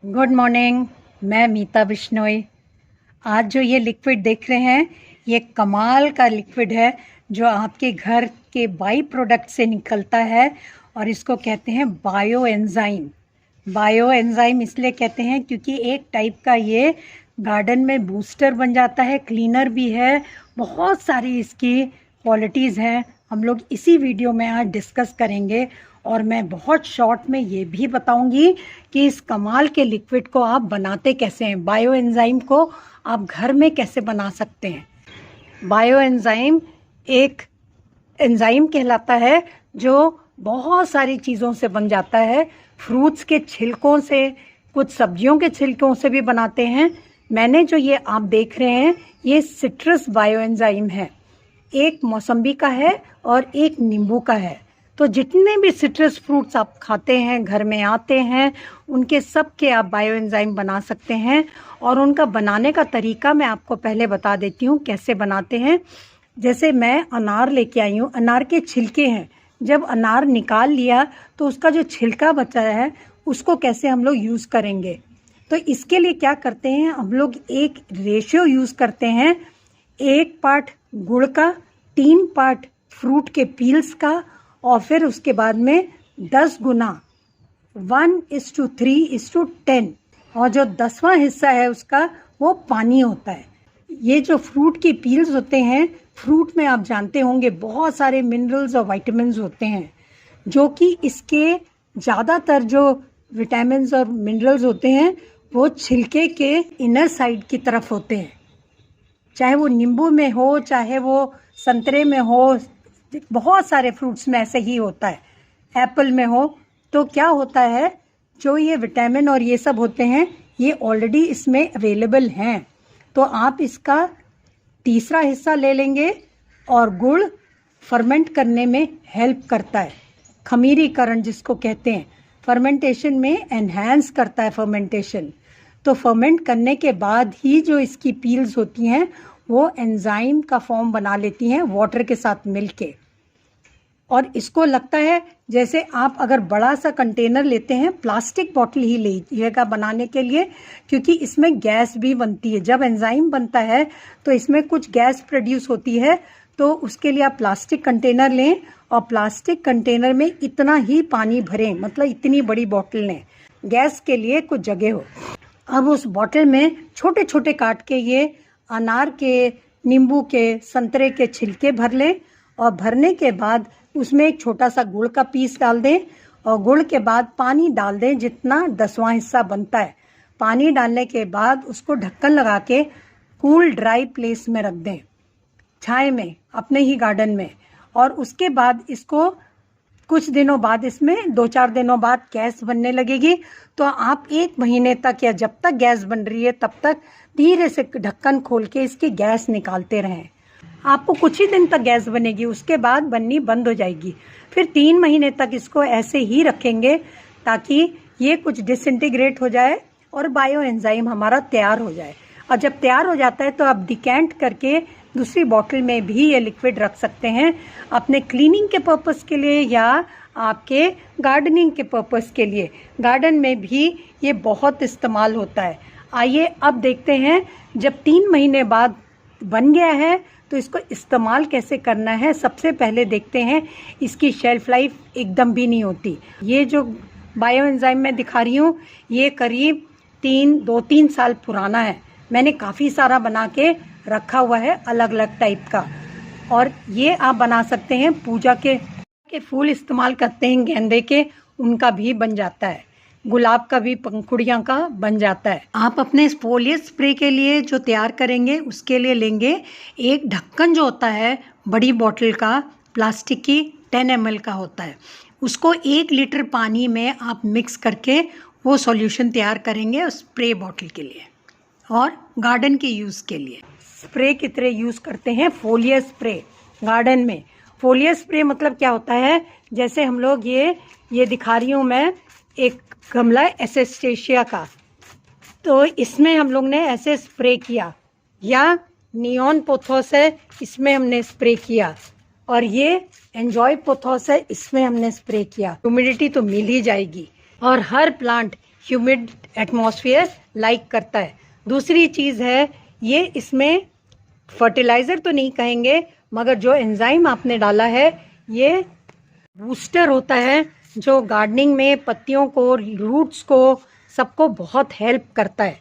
Good morning. मैं मीता बिश्नोई। आज जो ये लिक्विड देख रहे हैं, ये कमाल का लिक्विड है जो आपके घर के बाई प्रोडक्ट से निकलता है और इसको कहते हैं बायो एंजाइम। बायो एंजाइम इसलिए कहते हैं क्योंकि एक टाइप का ये गार्डन में बूस्टर बन जाता है, क्लीनर भी है, बहुत सारी इसकी क्वालिटीज़ हैं। हम लोग इसी वीडियो में आज डिस्कस करेंगे और मैं बहुत शॉर्ट में ये भी बताऊंगी कि इस कमाल के लिक्विड को आप बनाते कैसे हैं, बायो एंजाइम को आप घर में कैसे बना सकते हैं। बायो एंजाइम एक एंजाइम कहलाता है जो बहुत सारी चीज़ों से बन जाता है। फ्रूट्स के छिलकों से, कुछ सब्जियों के छिलकों से भी बनाते हैं। मैंने जो ये आप देख रहे हैं ये सिट्रस बायो एंजाइम है। एक मौसम्बी का है और एक नींबू का है। तो जितने भी सिट्रस फ्रूट्स आप खाते हैं, घर में आते हैं, उनके सब के आप बायो एंजाइम बना सकते हैं। और उनका बनाने का तरीका मैं आपको पहले बता देती हूँ कैसे बनाते हैं। जैसे मैं अनार लेके आई हूँ, अनार के छिलके हैं। जब अनार निकाल लिया तो उसका जो छिलका बचा है उसको कैसे हम लोग यूज़ करेंगे, तो इसके लिए क्या करते हैं हम लोग, एक रेशियो यूज़ करते हैं। 1 पार्ट गुड़ का, 3 पार्ट फ्रूट के पील्स का, और फिर उसके बाद में 10 गुना 1:3:10, और जो 10वां हिस्सा है उसका वो पानी होता है। ये जो फ्रूट की पील्स होते हैं, फ्रूट में आप जानते होंगे बहुत सारे मिनरल्स और विटामिन्स होते हैं, जो कि इसके ज़्यादातर जो विटामिन्स और मिनरल्स होते हैं वो छिलके के इनर साइड की तरफ होते हैं। चाहे वो नींबू में हो, चाहे वो संतरे में हो, बहुत सारे फ्रूट्स में ऐसे ही होता है, एप्पल में हो। तो क्या होता है, जो ये विटामिन और ये सब होते हैं ये ऑलरेडी इसमें अवेलेबल हैं। तो आप इसका तीसरा हिस्सा ले लेंगे। और गुड़ फर्मेंट करने में हेल्प करता है, खमीरीकरण जिसको कहते हैं, फर्मेंटेशन में एनहांस करता है फर्मेंटेशन। तो फर्मेंट करने के बाद ही जो इसकी पील्स होती हैं वो एंजाइम का फॉर्म बना लेती हैं वाटर के साथ मिलके। और इसको लगता है जैसे आप अगर बड़ा सा कंटेनर लेते हैं, प्लास्टिक बॉटल ही लीजिएगा बनाने के लिए, क्योंकि इसमें गैस भी बनती है। जब एंजाइम बनता है तो इसमें कुछ गैस प्रोड्यूस होती है, तो उसके लिए आप प्लास्टिक कंटेनर लें और प्लास्टिक कंटेनर में इतना ही पानी भरें, मतलब इतनी बड़ी बॉटल लें, गैस के लिए कुछ जगह हो। अब उस बॉटल में छोटे छोटे काट के ये अनार के, नींबू के, संतरे के छिलके भर लें। और भरने के बाद उसमें एक छोटा सा गुड़ का पीस डाल दें, और गुड़ के बाद पानी डाल दें जितना 10वां हिस्सा बनता है। पानी डालने के बाद उसको ढक्कन लगा के कूल ड्राई प्लेस में रख दें, छाए में, अपने ही गार्डन में। और उसके बाद इसको कुछ दिनों बाद, इसमें 2-4 दिनों बाद गैस बनने लगेगी। तो आप 1 महीने तक या जब तक गैस बन रही है तब तक धीरे से ढक्कन खोल के इसकी गैस निकालते रहें। आपको कुछ ही दिन तक गैस बनेगी, उसके बाद बननी बंद हो जाएगी। फिर 3 महीने तक इसको ऐसे ही रखेंगे ताकि ये कुछ डिसइंटीग्रेट हो जाए और बायो एंजाइम हमारा तैयार हो जाए। और जब तैयार हो जाता है तो आप डिकेंट करके दूसरी बॉटल में भी ये लिक्विड रख सकते हैं, अपने क्लीनिंग के पर्पस के लिए या आपके गार्डनिंग के पर्पस के लिए। गार्डन में भी ये बहुत इस्तेमाल होता है। आइए अब देखते हैं, जब 3 महीने बाद बन गया है तो इसको इस्तेमाल कैसे करना है। सबसे पहले देखते हैं, इसकी शेल्फ लाइफ एकदम भी नहीं होती। ये जो बायो एंजाइम मैं दिखा रही हूँ ये करीब 2-3 साल पुराना है। मैंने काफ़ी सारा बना के रखा हुआ है अलग अलग टाइप का। और ये आप बना सकते हैं, पूजा के फूल इस्तेमाल करते हैं, गेंदे के, उनका भी बन जाता है, गुलाब का भी पंखुड़ियाँ का बन जाता है। आप अपने फोलियर स्प्रे के लिए जो तैयार करेंगे उसके लिए लेंगे एक ढक्कन जो होता है बड़ी बोतल का, प्लास्टिक की 10 ml का होता है। उसको 1 लीटर पानी में आप मिक्स करके वो सॉल्यूशन तैयार करेंगे स्प्रे बॉटल के लिए और गार्डन के यूज़ के लिए। स्प्रे की तरह यूज़ करते हैं फोलियर स्प्रे गार्डन में। फोलियर स्प्रे मतलब क्या होता है, जैसे हम लोग ये दिखा रही हूँ मैं, एक गमला एसेस्टेशिया का, तो इसमें हम लोग ने ऐसे स्प्रे किया, या नियॉन पोथोस है इसमें हमने स्प्रे किया, और ये एंजॉय पोथोस है इसमें हमने स्प्रे किया। ह्यूमिडिटी तो मिल ही जाएगी। और हर प्लांट ह्यूमिड एटमॉस्फेयर लाइक करता है। दूसरी चीज़ है, ये इसमें फर्टिलाइज़र तो नहीं कहेंगे, मगर जो एंजाइम आपने डाला है ये बूस्टर होता है, जो गार्डनिंग में पत्तियों को, रूट्स को, सबको बहुत हेल्प करता है।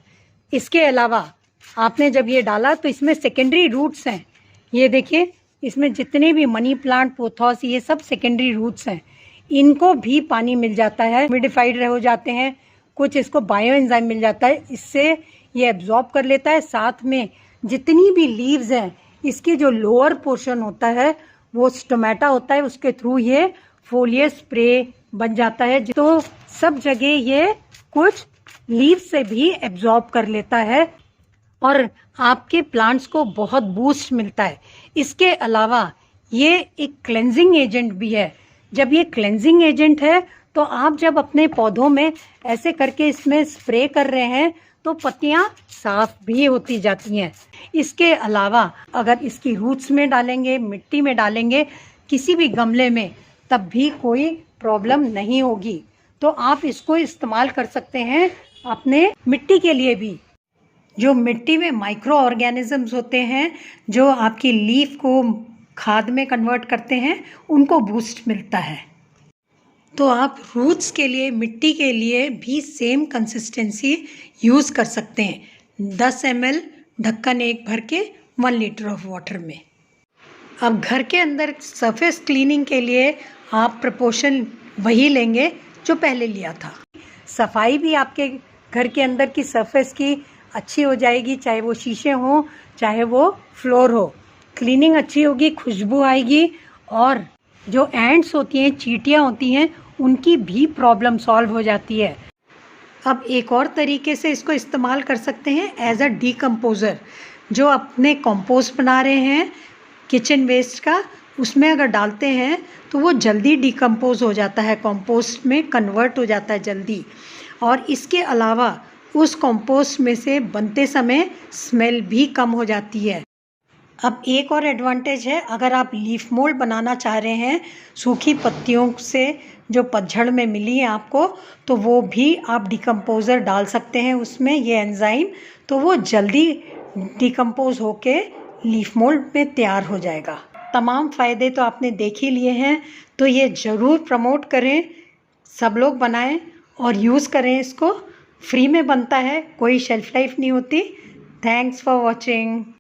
इसके अलावा आपने जब ये डाला तो इसमें सेकेंडरी रूट्स हैं। ये देखिए, इसमें जितने भी मनी प्लांट, पोथॉस, ये सब सेकेंडरी रूट्स हैं। इनको भी पानी मिल जाता है, ह्यूमिडिफाइड हो जाते हैं। कुछ इसको बायो एंजाइम मिल जाता है, इससे ये एब्जॉर्ब कर लेता है। साथ में जितनी भी लीव्स हैं, इसके जो लोअर पोर्शन होता है वो स्टोमेटा होता है, उसके थ्रू ये फोलियर स्प्रे बन जाता है। तो सब जगह ये कुछ लीव से भी एब्जॉर्ब कर लेता है और आपके प्लांट्स को बहुत बूस्ट मिलता है। इसके अलावा ये एक क्लेंजिंग एजेंट भी है। जब ये क्लेंजिंग एजेंट है तो आप जब अपने पौधों में ऐसे करके इसमें स्प्रे कर रहे हैं तो पत्तियां साफ भी होती जाती हैं। इसके अलावा अगर इसकी रूट्स में डालेंगे, मिट्टी में डालेंगे, किसी भी गमले में, तब भी कोई प्रॉब्लम नहीं होगी। तो आप इसको इस्तेमाल कर सकते हैं अपने मिट्टी के लिए भी। जो मिट्टी में माइक्रो ऑर्गेनिजम्स होते हैं, जो आपकी लीफ को खाद में कन्वर्ट करते हैं, उनको बूस्ट मिलता है। तो आप रूट्स के लिए, मिट्टी के लिए भी सेम कंसिस्टेंसी यूज़ कर सकते हैं। 10 ml ढक्कन एक भर के 1 लीटर ऑफ वाटर में। अब घर के अंदर सरफेस क्लीनिंग के लिए आप प्रपोर्शन वही लेंगे जो पहले लिया था। सफाई भी आपके घर के अंदर की सरफेस की अच्छी हो जाएगी, चाहे वो शीशे हों, चाहे वो फ्लोर हो। क्लीनिंग अच्छी होगी, खुशबू आएगी, और जो एंट्स होती हैं, चींटियाँ होती हैं, उनकी भी प्रॉब्लम सॉल्व हो जाती है। अब एक और तरीके से इसको इस्तेमाल कर सकते हैं एज अ डीकम्पोज़र। जो अपने कंपोस्ट बना रहे हैं किचन वेस्ट का, उसमें अगर डालते हैं तो वो जल्दी डिकम्पोज हो जाता है, कंपोस्ट में कन्वर्ट हो जाता है जल्दी। और इसके अलावा उस कंपोस्ट में से बनते समय स्मेल भी कम हो जाती है। अब एक और एडवांटेज है, अगर आप लीफ मोल्ड बनाना चाह रहे हैं सूखी पत्तियों से जो पतझड़ में मिली है आपको, तो वो भी आप डिकम्पोज़र डाल सकते हैं उसमें, ये एंजाइम, तो वो जल्दी डिकम्पोज होके लीफ मोल्ड में तैयार हो जाएगा। तमाम फ़ायदे तो आपने देख ही लिए हैं, तो ये ज़रूर प्रमोट करें, सब लोग बनाएं और यूज़ करें इसको। फ्री में बनता है, कोई शेल्फ लाइफ नहीं होती। Thanks for watching.